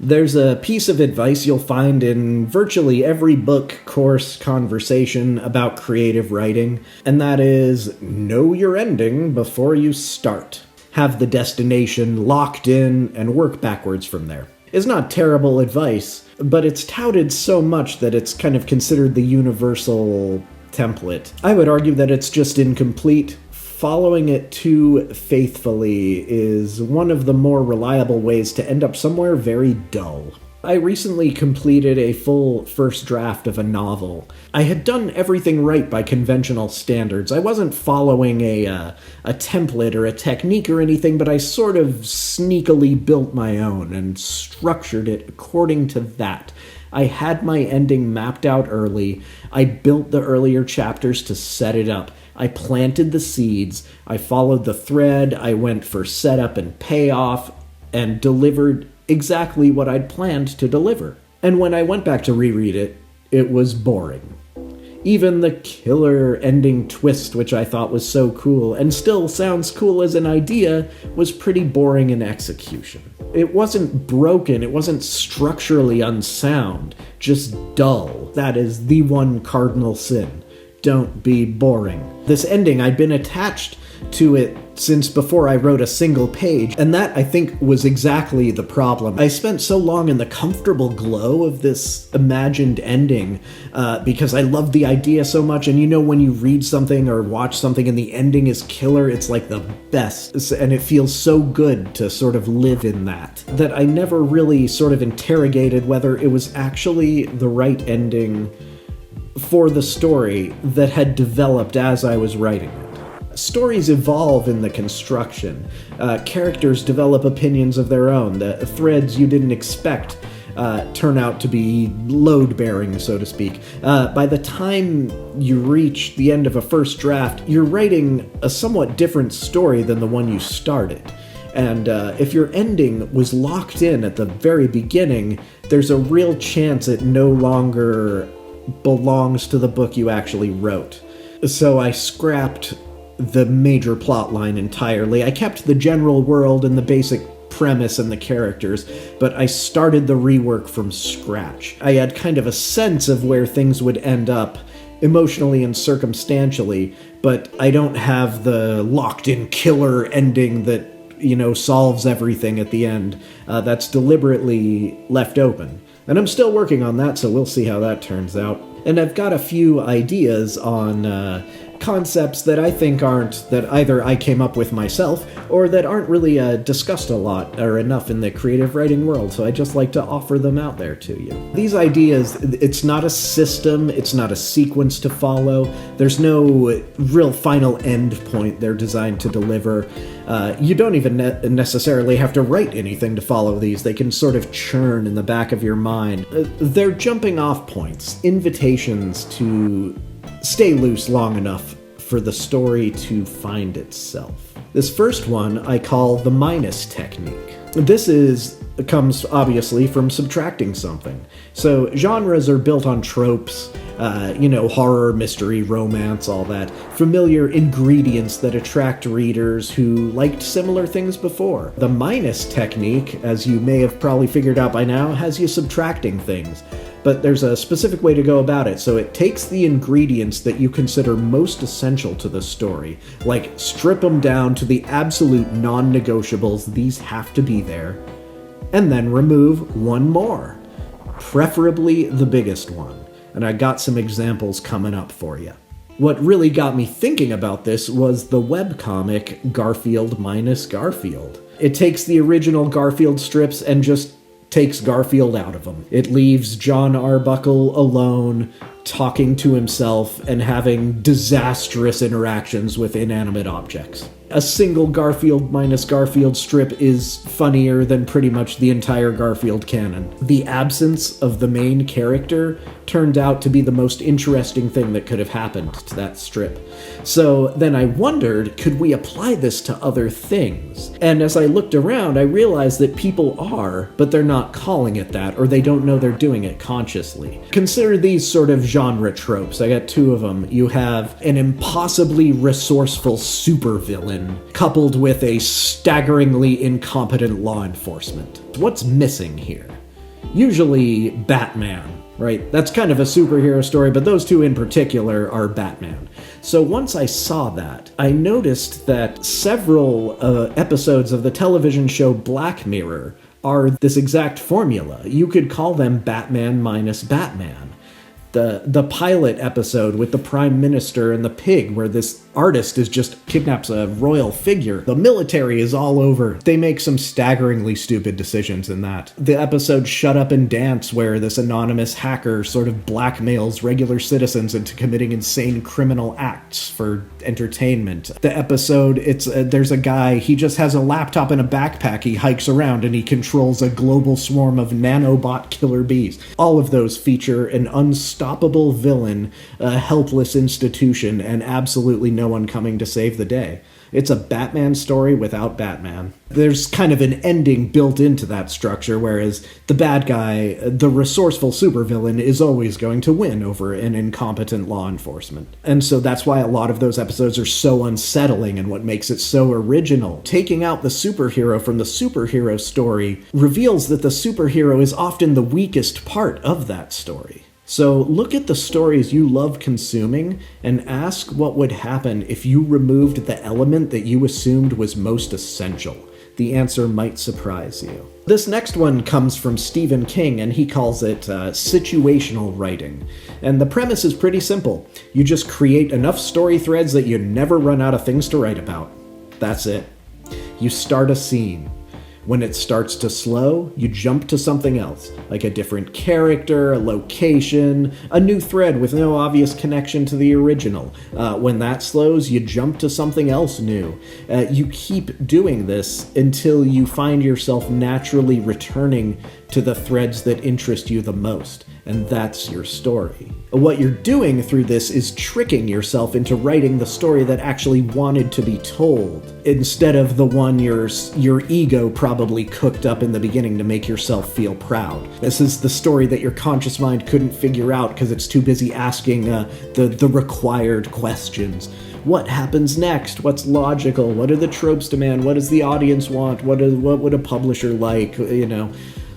There's a piece of advice you'll find in virtually every book, course, conversation about creative writing, and that is, know your ending before you start. Have the destination locked in and work backwards from there. It's not terrible advice, but it's touted so much that it's kind of considered the universal template. I would argue that it's just incomplete. Following it too faithfully is one of the more reliable ways to end up somewhere very dull. I recently completed a full first draft of a novel. I had done everything right by conventional standards. I wasn't following a template or a technique or anything, but I sort of sneakily built my own and structured it according to that. I had my ending mapped out early. I built the earlier chapters to set it up. I planted the seeds. I followed the thread. I went for setup and payoff and delivered exactly what I'd planned to deliver. And when I went back to reread it, it was boring. Even the killer ending twist, which I thought was so cool, and still sounds cool as an idea, was pretty boring in execution. It wasn't broken, it wasn't structurally unsound, just dull. That is the one cardinal sin. Don't be boring. This ending, I'd been attached to it since before I wrote a single page, and that, I think, was exactly the problem. I spent so long in the comfortable glow of this imagined ending because I loved the idea so much, and you know when you read something or watch something and the ending is killer, it's like the best, and it feels so good to sort of live in that I never really sort of interrogated whether it was actually the right ending for the story that had developed as I was writing it. Stories evolve in the construction. Characters develop opinions of their own. The threads you didn't expect turn out to be load-bearing, so to speak. By the time you reach the end of a first draft, you're writing a somewhat different story than the one you started. And if your ending was locked in at the very beginning, there's a real chance it no longer belongs to the book you actually wrote. So I scrapped the major plot line entirely. I kept the general world and the basic premise and the characters, but I started the rework from scratch. I had kind of a sense of where things would end up, emotionally and circumstantially, but I don't have the locked-in killer ending that, solves everything at the end. That's deliberately left open. And I'm still working on that, so we'll see how that turns out. And I've got a few ideas on concepts that I think that either I came up with myself, or that aren't really discussed a lot or enough in the creative writing world, so I just like to offer them out there to you. These ideas, it's not a system, it's not a sequence to follow, there's no real final end point they're designed to deliver. You don't even necessarily have to write anything to follow these. They can sort of churn in the back of your mind. They're jumping off points, invitations to stay loose long enough for the story to find itself. This first one I call the minus technique. This comes obviously from subtracting something. So genres are built on tropes, horror, mystery, romance, all that. Familiar ingredients that attract readers who liked similar things before. The minus technique, as you may have probably figured out by now, has you subtracting things. But there's a specific way to go about it, so it takes the ingredients that you consider most essential to the story, like strip them down to the absolute non-negotiables, these have to be there, and then remove one more, preferably the biggest one. And I got some examples coming up for you. What really got me thinking about this was the webcomic Garfield minus Garfield. It takes the original Garfield strips and just takes Garfield out of them. It leaves John Arbuckle alone, talking to himself and having disastrous interactions with inanimate objects. A single Garfield minus Garfield strip is funnier than pretty much the entire Garfield canon. The absence of the main character turned out to be the most interesting thing that could have happened to that strip. So then I wondered, could we apply this to other things? And as I looked around, I realized that people are, but they're not calling it that, or they don't know they're doing it consciously. Consider these sort of genre tropes. I got two of them. You have an impossibly resourceful supervillain coupled with a staggeringly incompetent law enforcement. What's missing here? Usually Batman, right? That's kind of a superhero story, but those two in particular are Batman. So once I saw that, I noticed that several episodes of the television show Black Mirror are this exact formula. You could call them Batman minus Batman. The pilot episode with the Prime Minister and the pig, where this artist is just kidnaps a royal figure. The military is all over. They make some staggeringly stupid decisions in that. The episode Shut Up and Dance, where this anonymous hacker sort of blackmails regular citizens into committing insane criminal acts for entertainment. The episode, there's a guy, he just has a laptop and a backpack, he hikes around and he controls a global swarm of nanobot killer bees. All of those feature an unstoppable villain, a helpless institution, and absolutely no one coming to save the day. It's a Batman story without Batman. There's kind of an ending built into that structure, whereas the bad guy, the resourceful supervillain, is always going to win over an incompetent law enforcement. And so that's why a lot of those episodes are so unsettling and what makes it so original. Taking out the superhero from the superhero story reveals that the superhero is often the weakest part of that story. So look at the stories you love consuming and ask what would happen if you removed the element that you assumed was most essential. The answer might surprise you. This next one comes from Stephen King, and he calls it situational writing. And the premise is pretty simple. You just create enough story threads that you never run out of things to write about. That's it. You start a scene. When it starts to slow, you jump to something else, like a different character, a location, a new thread with no obvious connection to the original. When that slows, you jump to something else new. You keep doing this until you find yourself naturally returning to the threads that interest you the most, and that's your story. What you're doing through this is tricking yourself into writing the story that actually wanted to be told, instead of the one your ego probably cooked up in the beginning to make yourself feel proud. This is the story that your conscious mind couldn't figure out because it's too busy asking the required questions. What happens next? What's logical? What do the tropes demand? What does the audience want? What would a publisher like?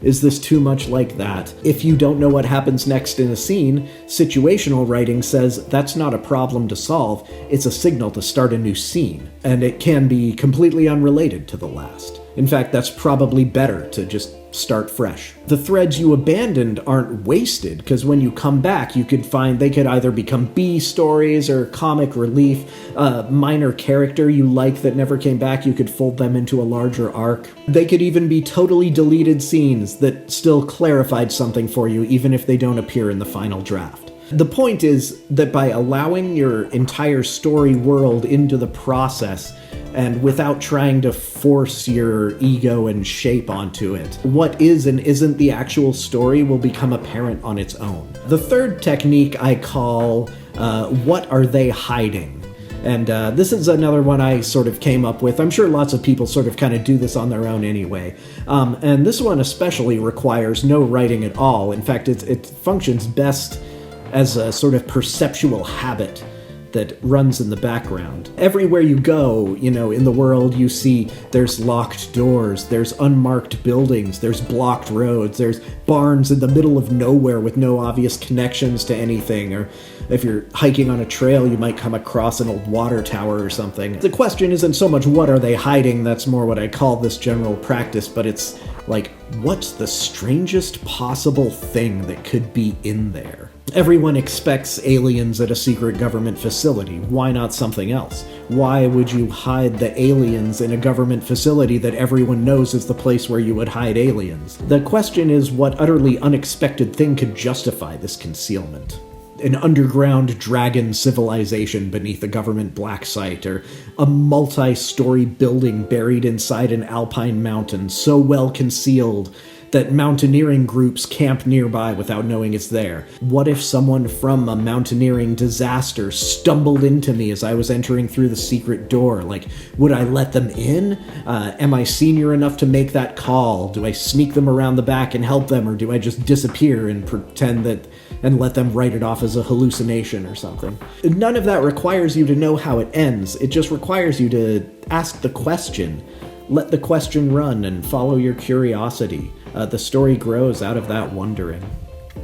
Is this too much like that? If you don't know what happens next in a scene, situational writing says that's not a problem to solve, it's a signal to start a new scene, and it can be completely unrelated to the last. In fact, that's probably better to just start fresh. The threads you abandoned aren't wasted, because when you come back, you could find they could either become B stories or comic relief, a minor character you like that never came back, you could fold them into a larger arc. They could even be totally deleted scenes that still clarified something for you, even if they don't appear in the final draft. The point is that by allowing your entire story world into the process, and without trying to force your ego and shape onto it, what is and isn't the actual story will become apparent on its own. The third technique I call, what are they hiding? And this is another one I sort of came up with. I'm sure lots of people sort of kind of do this on their own anyway. And this one especially requires no writing at all. In fact, it functions best as a sort of perceptual habit that runs in the background. Everywhere you go, in the world, you see there's locked doors, there's unmarked buildings, there's blocked roads, there's barns in the middle of nowhere with no obvious connections to anything, or if you're hiking on a trail, you might come across an old water tower or something. The question isn't so much what are they hiding, that's more what I call this general practice, but it's like, what's the strangest possible thing that could be in there? Everyone expects aliens at a secret government facility. Why not something else? Why would you hide the aliens in a government facility that everyone knows is the place where you would hide aliens? The question is, what utterly unexpected thing could justify this concealment? An underground dragon civilization beneath a government black site, or a multi-story building buried inside an alpine mountain so well concealed that mountaineering groups camp nearby without knowing it's there. What if someone from a mountaineering disaster stumbled into me as I was entering through the secret door? Like, would I let them in? Am I senior enough to make that call? Do I sneak them around the back and help them, or do I just disappear and pretend that and let them write it off as a hallucination or something? None of that requires you to know how it ends. It just requires you to ask the question. Let the question run and follow your curiosity. The story grows out of that wondering.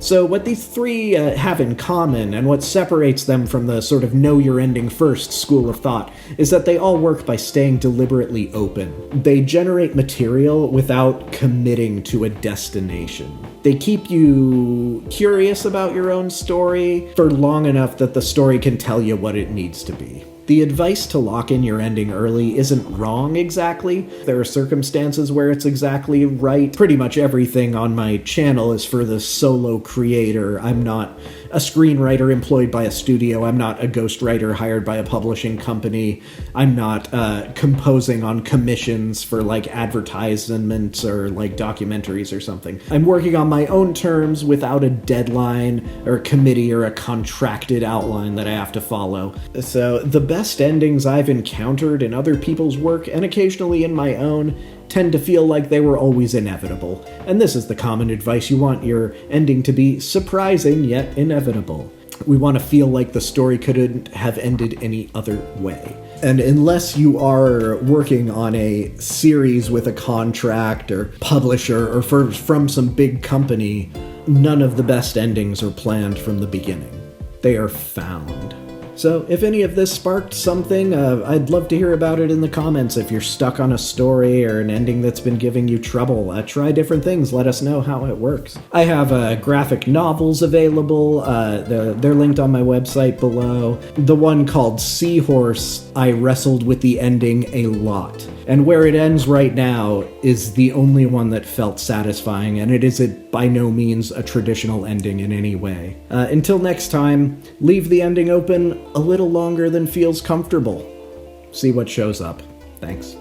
So what these three have in common, and what separates them from the sort of know your ending first school of thought, is that they all work by staying deliberately open. They generate material without committing to a destination. They keep you curious about your own story for long enough that the story can tell you what it needs to be. The advice to lock in your ending early isn't wrong exactly. There are circumstances where it's exactly right. Pretty much everything on my channel is for the solo creator. I'm not a screenwriter employed by a studio. I'm not a ghostwriter hired by a publishing company. I'm not composing on commissions for like advertisements or like documentaries or something. I'm working on my own terms without a deadline or a committee or a contracted outline that I have to follow. So the best endings I've encountered in other people's work, and occasionally in my own, tend to feel like they were always inevitable. And this is the common advice: you want your ending to be surprising yet inevitable. We want to feel like the story couldn't have ended any other way. And unless you are working on a series with a contract or publisher or from some big company, none of the best endings are planned from the beginning. They are found. So if any of this sparked something, I'd love to hear about it in the comments. If you're stuck on a story or an ending that's been giving you trouble, try different things. Let us know how it works. I have graphic novels available. They're linked on my website below. The one called Seahorse, I wrestled with the ending a lot. And where it ends right now is the only one that felt satisfying, and it is by no means a traditional ending in any way. Until next time, leave the ending open a little longer than feels comfortable. See what shows up. Thanks.